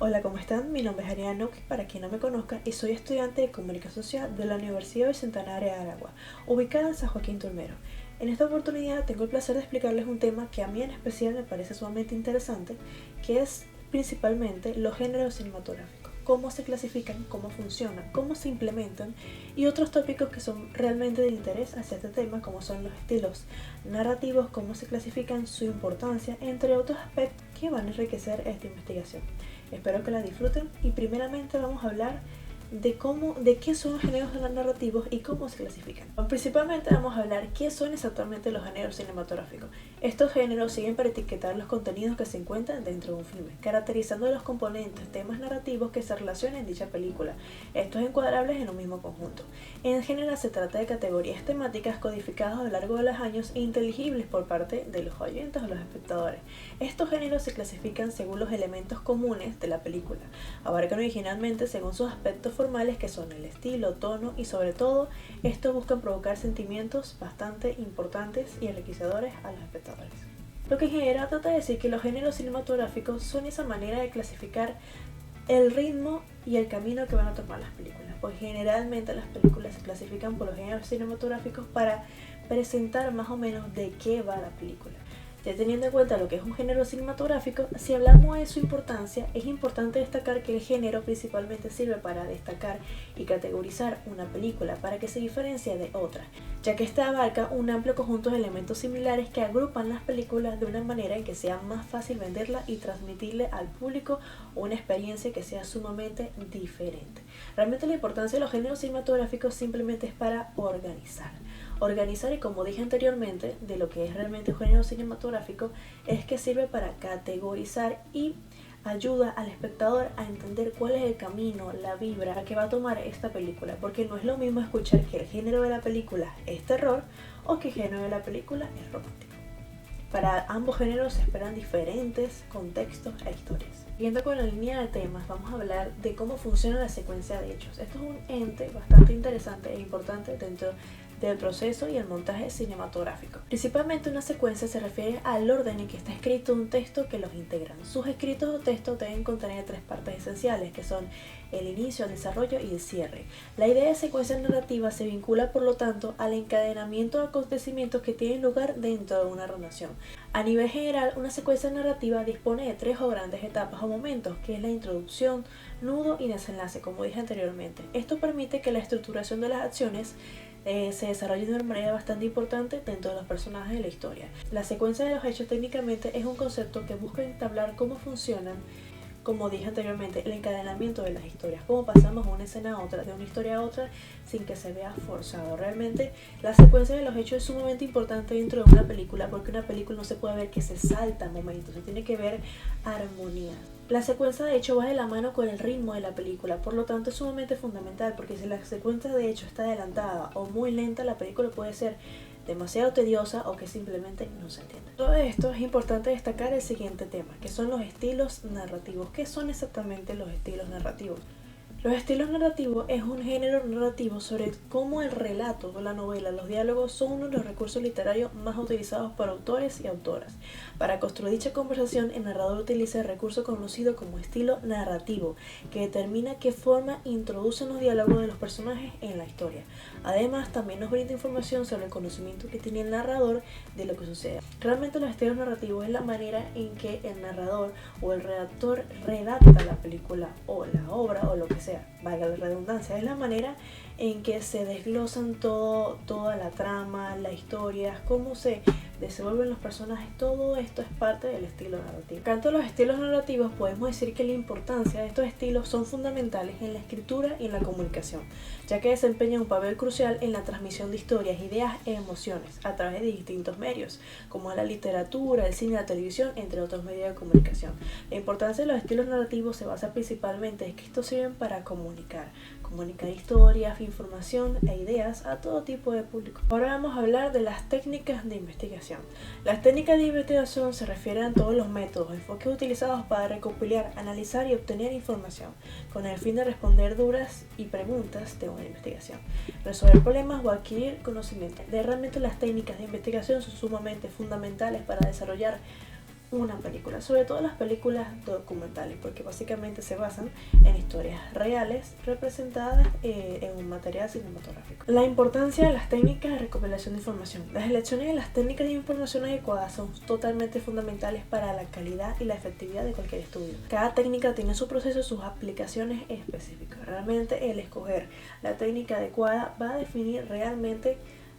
Hola, ¿cómo están? Mi nombre es Ariana Nock, para quien no me conozca, y soy estudiante de Comunicación Social de la Universidad Bicentenaria de Aragua, ubicada en San Joaquín Turmero. En esta oportunidad tengo el placer de explicarles un tema que a mí en especial me parece sumamente interesante, que es principalmente los géneros cinematográficos, cómo se clasifican, cómo funcionan, cómo se implementan y otros tópicos que son realmente de interés hacia este tema, como son los estilos narrativos, cómo se clasifican, su importancia, entre otros aspectos que van a enriquecer esta investigación. Espero que la disfruten y primeramente vamos a hablar de qué son los géneros narrativos y cómo se clasifican. Principalmente vamos a hablar qué son exactamente los géneros cinematográficos. Estos géneros sirven para etiquetar los contenidos que se encuentran dentro de un filme, caracterizando los componentes, temas narrativos que se relacionan en dicha película, estos encuadrables en un mismo conjunto. En general se trata de categorías temáticas codificadas a lo largo de los años e inteligibles por parte de los oyentes o los espectadores. Estos géneros se clasifican según los elementos comunes de la película. Abarcan originalmente según sus aspectos formales, que son el estilo, tono y sobre todo estos buscan provocar sentimientos bastante importantes y enriquecedores a los espectadores. Lo que en general trata de decir que los géneros cinematográficos son esa manera de clasificar el ritmo y el camino que van a tomar las películas, pues generalmente las películas se clasifican por los géneros cinematográficos para presentar más o menos de qué va la película. Ya teniendo en cuenta lo que es un género cinematográfico, si hablamos de su importancia, es importante destacar que el género principalmente sirve para destacar y categorizar una película para que se diferencie de otras, ya que esta abarca un amplio conjunto de elementos similares que agrupan las películas de una manera en que sea más fácil venderla y transmitirle al público una experiencia que sea sumamente diferente. Realmente la importancia de los géneros cinematográficos simplemente es para organizar y, como dije anteriormente, de lo que es realmente un género cinematográfico es que sirve para categorizar y ayuda al espectador a entender cuál es el camino, la vibra que va a tomar esta película, porque no es lo mismo escuchar que el género de la película es terror o que el género de la película es romántico. Para ambos géneros se esperan diferentes contextos e historias. Siguiendo con la línea de temas, vamos a hablar de cómo funciona la secuencia de hechos. Esto es un ente bastante interesante e importante dentro del proceso y el montaje cinematográfico. Principalmente una secuencia se refiere al orden en que está escrito un texto que los integran. Sus escritos o textos deben contener tres partes esenciales, que son el inicio, el desarrollo y el cierre. La idea de secuencia narrativa se vincula, por lo tanto, al encadenamiento de acontecimientos que tienen lugar dentro de una narración. A nivel general, una secuencia narrativa dispone de tres o grandes etapas o momentos, que es la introducción, nudo y desenlace, como dije anteriormente. Esto permite que la estructuración de las acciones se desarrolla de una manera bastante importante dentro de los personajes de la historia. La secuencia de los hechos técnicamente es un concepto que busca entablar cómo funcionan, como dije anteriormente, el encadenamiento de las historias, cómo pasamos de una escena a otra, de una historia a otra, sin que se vea forzado. Realmente la secuencia de los hechos es sumamente importante dentro de una película, porque una película no se puede ver que se salta momentos, se tiene que ver armonía. La secuencia de hecho va de la mano con el ritmo de la película, por lo tanto es sumamente fundamental, porque si la secuencia de hecho está adelantada o muy lenta, la película puede ser demasiado tediosa o que simplemente no se entiende. Todo esto es importante destacar el siguiente tema, que son los estilos narrativos. ¿Qué son exactamente los estilos narrativos? Los estilos narrativos es un género narrativo sobre cómo el relato o la novela, los diálogos son uno de los recursos literarios más utilizados por autores y autoras. Para construir dicha conversación, el narrador utiliza el recurso conocido como estilo narrativo, que determina qué forma introducen los diálogos de los personajes en la historia. Además, también nos brinda información sobre el conocimiento que tiene el narrador de lo que sucede. Realmente los estilos narrativos es la manera en que el narrador o el redactor redacta la película o la obra o lo que sea, valga la redundancia, es la manera en que se desglosan toda la trama, las historias, cómo se desenvuelven los personajes. Todo esto es parte del estilo narrativo. En cuanto a los estilos narrativos, podemos decir que la importancia de estos estilos son fundamentales en la escritura y en la comunicación, ya que desempeñan un papel crucial en la transmisión de historias, ideas e emociones a través de distintos medios, como la literatura, el cine, la televisión, entre otros medios de comunicación. La importancia de los estilos narrativos se basa principalmente en que estos sirven para comunicar historias, información e ideas a todo tipo de público. Ahora vamos a hablar de las técnicas de investigación. Las técnicas de investigación se refieren a todos los métodos o enfoques utilizados para recopilar, analizar y obtener información, con el fin de responder dudas y preguntas de una investigación, resolver problemas o adquirir conocimiento. Realmente las técnicas de investigación son sumamente fundamentales para desarrollar una película, sobre todo las películas documentales, porque básicamente se basan en historias reales representadas en un material cinematográfico. La importancia de las técnicas de recopilación de información. Las elecciones de las técnicas de información adecuadas son totalmente fundamentales para la calidad y la efectividad de cualquier estudio. Cada técnica tiene su proceso y sus aplicaciones específicas. Realmente el escoger la técnica adecuada va a definir realmente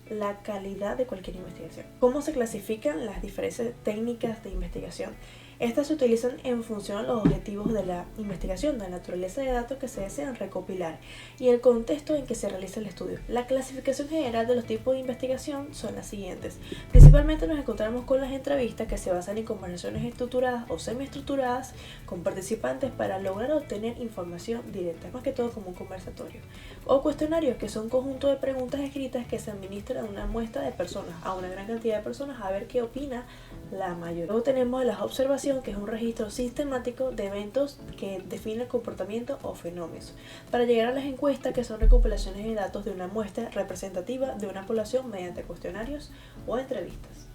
la calidad de cualquier investigación. ¿Cómo se clasifican las diferentes técnicas de investigación? Estas se utilizan en función de los objetivos de la investigación, de la naturaleza de datos que se desean recopilar y el contexto en que se realiza el estudio. La clasificación general de los tipos de investigación son las siguientes. Principalmente nos encontramos con las entrevistas, que se basan en conversaciones estructuradas o semiestructuradas con participantes para lograr obtener información directa, más que todo como un conversatorio. O cuestionarios, que son un conjunto de preguntas escritas que se administran a una muestra de personas, a una gran cantidad de personas, a ver qué opina la mayoría. Luego tenemos las observaciones, que es un registro sistemático de eventos que define el comportamiento o fenómenos, para llegar a las encuestas, que son recopilaciones de datos de una muestra representativa de una población mediante cuestionarios o entrevistas,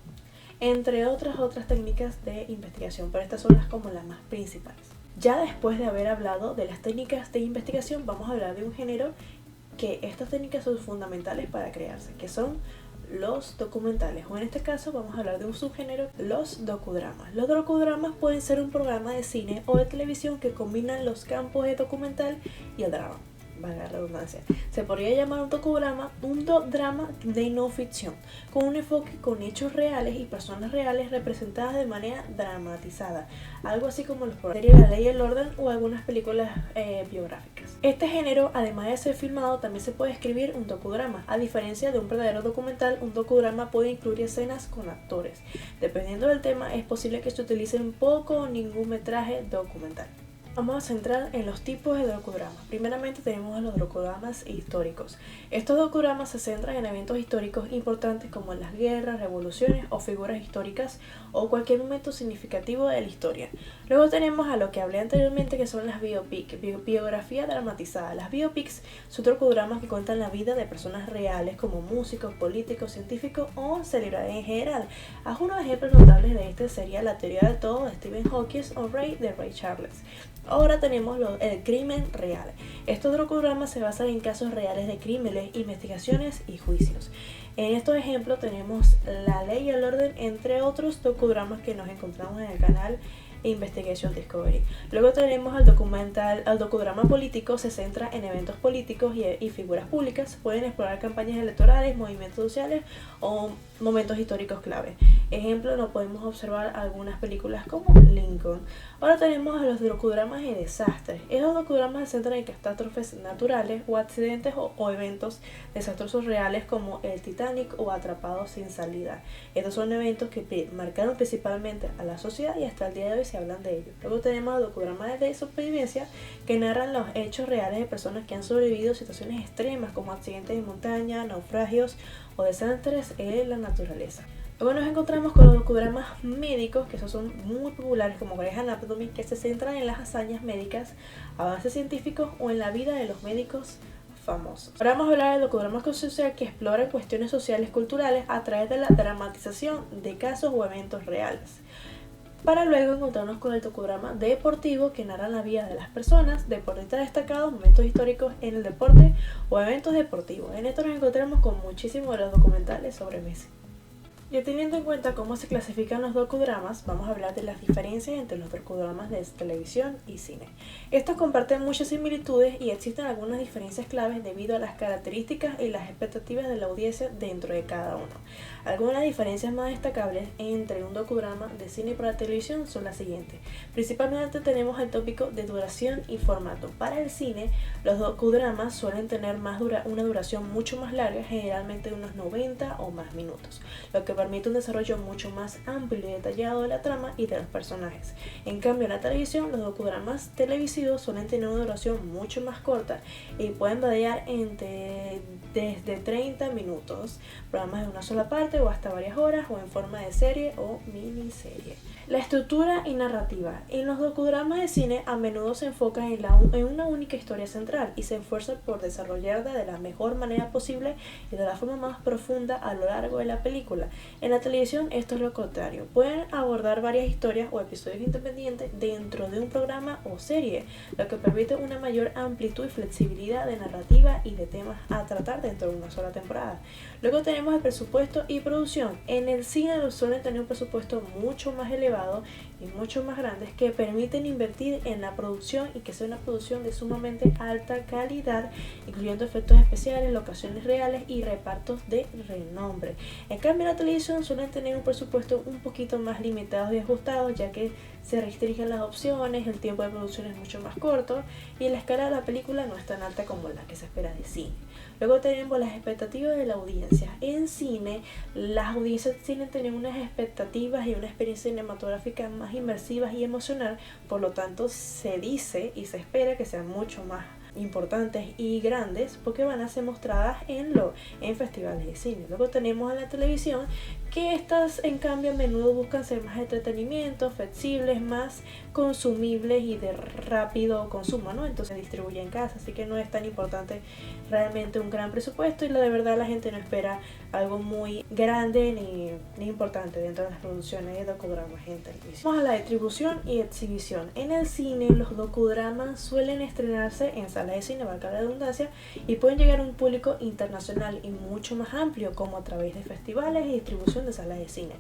entre otras técnicas de investigación, pero estas son como las más principales. Ya después de haber hablado de las técnicas de investigación, vamos a hablar de un género que estas técnicas son fundamentales para crearse, que son los documentales, o en este caso vamos a hablar de un subgénero, los docudramas. Los docudramas pueden ser un programa de cine o de televisión que combinan los campos de documental y el drama, valga la redundancia. Se podría llamar un docudrama un drama de no ficción, con un enfoque con hechos reales y personas reales representadas de manera dramatizada, algo así como los programas de La Ley y el Orden o algunas películas biográficas. Este género, además de ser filmado, también se puede escribir un docudrama. A diferencia de un verdadero documental, un docudrama puede incluir escenas con actores. Dependiendo del tema, es posible que se utilice un poco o ningún metraje documental. Vamos a centrar en los tipos de docudramas. Primeramente tenemos los docudramas históricos. Estos docudramas se centran en eventos históricos importantes como las guerras, revoluciones o figuras históricas o cualquier momento significativo de la historia. Luego tenemos a lo que hablé anteriormente, que son las biopics, biografía dramatizada. Las biopics son docudramas que cuentan la vida de personas reales como músicos, políticos, científicos o celebridades en general. Algunos ejemplos notables de este sería La teoría del todo de Stephen Hawking o Ray de Ray Charles. Ahora tenemos el crimen real. Estos docudramas se basan en casos reales de crímenes, investigaciones y juicios. En estos ejemplos tenemos La Ley y el Orden, entre otros docudramas que nos encontramos en el canal Investigation Discovery. Luego tenemos al docudrama político. Se centra en eventos políticos y figuras públicas. Pueden explorar campañas electorales, movimientos sociales o momentos históricos clave. Ejemplo, no podemos observar algunas películas como Lincoln. Ahora tenemos a los docudramas de desastres. Estos docudramas se centran en catástrofes naturales o accidentes o eventos desastrosos reales como el Titanic o Atrapados sin salida. Estos son eventos que marcaron principalmente a la sociedad y hasta el día de hoy se hablan de ellos. Luego tenemos los docudramas de supervivencia, que narran los hechos reales de personas que han sobrevivido a situaciones extremas como accidentes de montaña, naufragios o desastres en la naturaleza. Luego nos encontramos con los docudramas médicos, que esos son muy populares, como Grey's Anatomy, que se centran en las hazañas médicas, avances científicos o en la vida de los médicos famosos. Ahora vamos a hablar del docudrama social, que explora cuestiones sociales y culturales a través de la dramatización de casos o eventos reales. Para luego encontrarnos con el docudrama deportivo, que narra la vida de las personas, deportistas destacados, momentos históricos en el deporte o eventos deportivos. En esto nos encontramos con muchísimos de los documentales sobre Messi. Y teniendo en cuenta cómo se clasifican los docudramas, vamos a hablar de las diferencias entre los docudramas de televisión y cine. Estos comparten muchas similitudes y existen algunas diferencias claves debido a las características y las expectativas de la audiencia dentro de cada uno. Algunas diferencias más destacables entre un docudrama de cine y para televisión son las siguientes. Principalmente tenemos el tópico de duración y formato. Para el cine, los docudramas suelen tener una duración mucho más larga, generalmente de unos 90 o más minutos, lo que permite un desarrollo mucho más amplio y detallado de la trama y de los personajes. En cambio, en la televisión, los docudramas televisivos suelen tener una duración mucho más corta y pueden variar desde 30 minutos, programas de una sola parte o hasta varias horas, o en forma de serie o miniserie. La estructura y narrativa. En los docudramas de cine a menudo se enfocan en una única historia central y se esfuerzan por desarrollarla de la mejor manera posible y de la forma más profunda a lo largo de la película. En la televisión esto es lo contrario, pueden abordar varias historias o episodios independientes dentro de un programa o serie, lo que permite una mayor amplitud y flexibilidad de narrativa y de temas a tratar dentro de una sola temporada. Luego tenemos el presupuesto y producción. En el cine suelen tener un presupuesto mucho más elevado y mucho más grandes que permiten invertir en la producción y que sea una producción de sumamente alta calidad, incluyendo efectos especiales, locaciones reales y repartos de renombre. En cambio, la televisión suelen tener un presupuesto un poquito más limitado y ajustado, ya que se restringen las opciones, el tiempo de producción es mucho más corto y la escala de la película no es tan alta como la que se espera de cine. Luego tenemos las expectativas de la audiencia. En cine, las audiencias tienen que tener unas expectativas y una experiencia cinematográfica más inmersivas y emocional, por lo tanto se dice y se espera que sean mucho más importantes y grandes porque van a ser mostradas en festivales de cine. Luego tenemos a la televisión, que estas en cambio a menudo buscan ser más entretenimiento, flexibles, más consumibles y de rápido consumo, ¿no? Entonces se distribuye en casa, así que no es tan importante realmente un gran presupuesto y de verdad la gente no espera algo muy grande ni importante dentro de las producciones de docudramas en televisión. Vamos a la distribución y exhibición. En el cine los docudramas suelen estrenarse en salas de cine, valga la redundancia, y pueden llegar a un público internacional y mucho más amplio, como a través de festivales y distribución de salas de cine.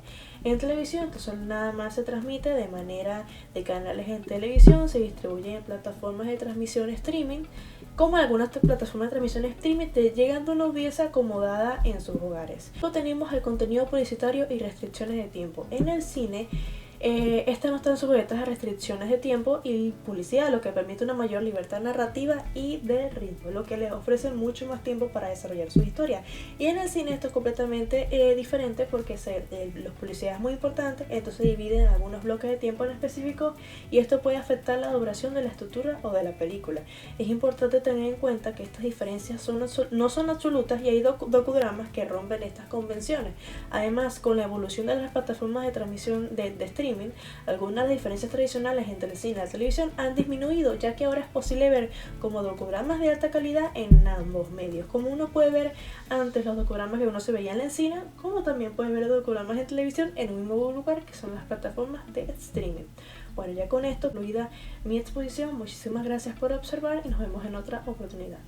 En televisión, entonces nada más se transmite de manera de canales en televisión, se distribuye en plataformas de transmisión streaming, como algunas plataformas de transmisión streaming te llegan a una audiencia acomodada en sus hogares. Luego tenemos el contenido publicitario y restricciones de tiempo. En el cine, estas no están sujetas a restricciones de tiempo y publicidad, lo que permite una mayor libertad narrativa y de ritmo, lo que les ofrece mucho más tiempo para desarrollar su historia. Y en el cine esto es completamente diferente porque la publicidad es muy importante, entonces se divide en algunos bloques de tiempo en específico y esto puede afectar la duración de la estructura o de la película. Es importante tener en cuenta que estas diferencias no son absolutas y hay docudramas que rompen estas convenciones. Además, con la evolución de las plataformas de transmisión de streaming, algunas de las diferencias tradicionales entre el cine y la televisión han disminuido, ya que ahora es posible ver como docudramas de alta calidad en ambos medios. Como uno puede ver antes los docudramas que uno se veía en el cine, como también puede ver los docudramas en televisión en un mismo lugar, que son las plataformas de streaming. Bueno, ya con esto concluida mi exposición. Muchísimas gracias por observar y nos vemos en otra oportunidad.